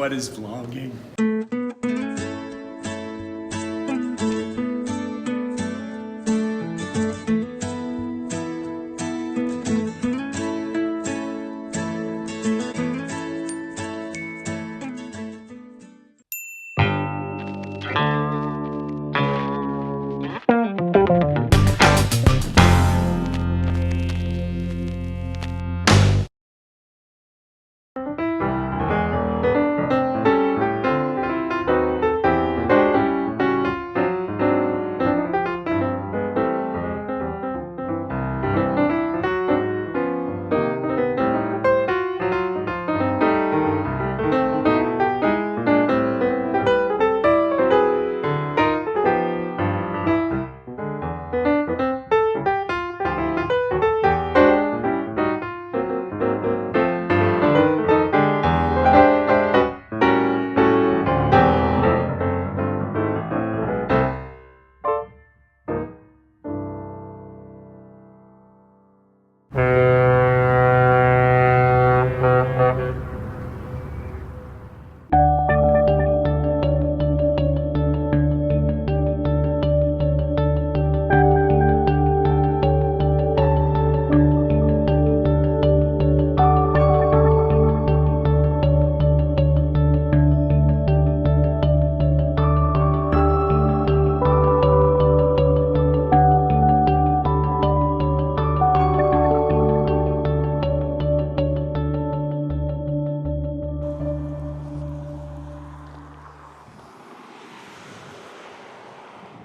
What is vlogging?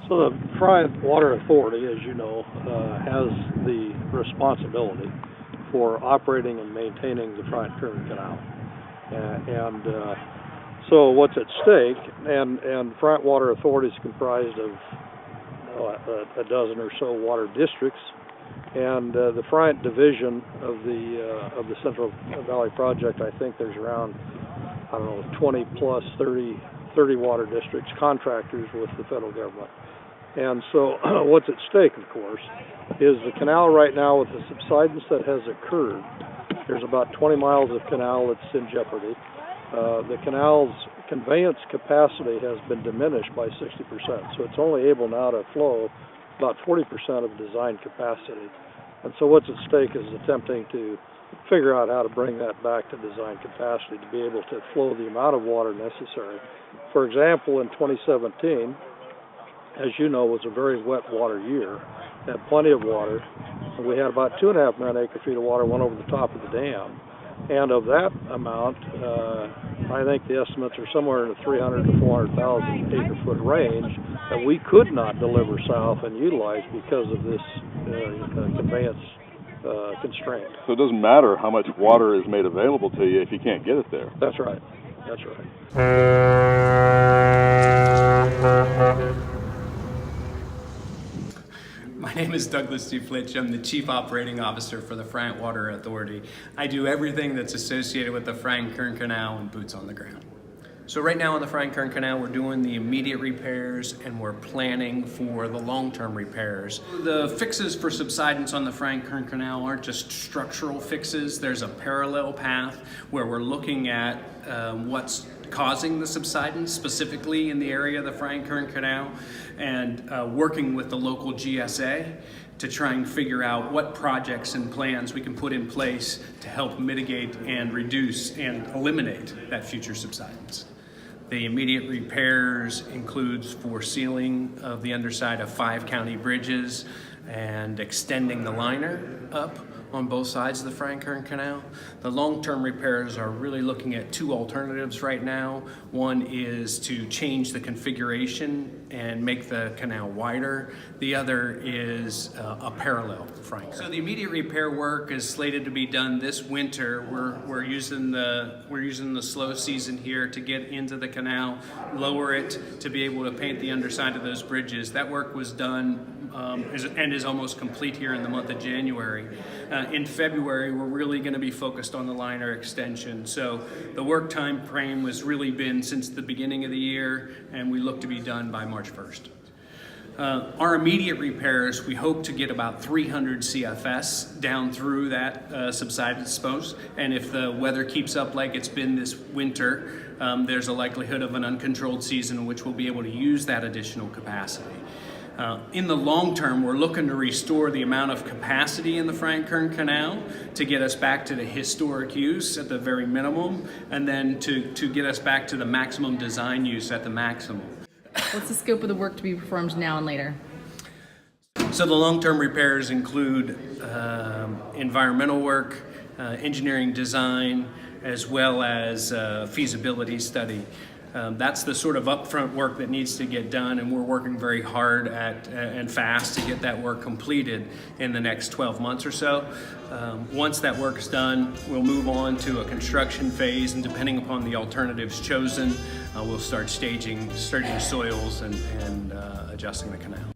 So the Friant Water Authority, as you know, has the responsibility for operating and maintaining the Friant Kern Canal. So what's at stake, and Friant Water Authority is comprised of a dozen or so water districts, and the Friant division of the Central Valley Project, I think there's around, 20 plus 30 water districts, contractors with the federal government. And so what's at stake, of course, is the canal right now with the subsidence that has occurred. There's about 20 miles of canal that's in jeopardy. The canal's conveyance capacity has been diminished by 60%, so it's only able now to flow about 40% of design capacity. And so what's at stake is attempting to figure out how to bring that back to design capacity to be able to flow the amount of water necessary. For example, in 2017, as you know, was a very wet water year, had plenty of water. We had about 2.5 million acre-feet of water went over the top of the dam. And of that amount, I think the estimates are somewhere in the 300 to 400,000 acre-foot range that we could not deliver south and utilize because of this conveyance constraint. So it doesn't matter how much water is made available to you if you can't get it there. That's right. That's right. My name is Douglas Duflitch. I'm the Chief Operating Officer for the Friant Water Authority. I do everything that's associated with the Friant Kern Canal and boots on the ground. So right now on the Friant Kern Canal, we're doing the immediate repairs and we're planning for the long-term repairs. The fixes for subsidence on the Friant Kern Canal aren't just structural fixes. There's a parallel path where we're looking at what's causing the subsidence, specifically in the area of the Friant Kern Canal, and working with the local GSA to try and figure out what projects and plans we can put in place to help mitigate and reduce and eliminate that future subsidence. The immediate repairs includes for sealing of the underside of 5 county bridges and extending the liner up on both sides of the Friant Kern Canal. The long-term repairs are really looking at 2 alternatives right now. One is to change the configuration and make the canal wider. The other is a parallel Friant Kern. So the immediate repair work is slated to be done this winter. We're using the slow season here to get into the canal, lower it to be able to paint the underside of those bridges. That work was done and is almost complete here in the month of January. In February, we're really going to be focused on the liner extension. So the work time frame has really been since the beginning of the year, and we look to be done by March 1st. Our immediate repairs, we hope to get about 300 CFS down through that subsided spouse, and if the weather keeps up like it's been this winter, there's a likelihood of an uncontrolled season in which we'll be able to use that additional capacity. In the long term, we're looking to restore the amount of capacity in the Friant Canal to get us back to the historic use at the very minimum, and then to get us back to the maximum design use at the maximum. What's the scope of the work to be performed now and later? So the long-term repairs include environmental work, engineering design, as well as feasibility study. That's the sort of upfront work that needs to get done, and we're working very hard and fast to get that work completed in the next 12 months or so. Once that work's done, we'll move on to a construction phase, and depending upon the alternatives chosen, we'll start staging soils and adjusting the canal.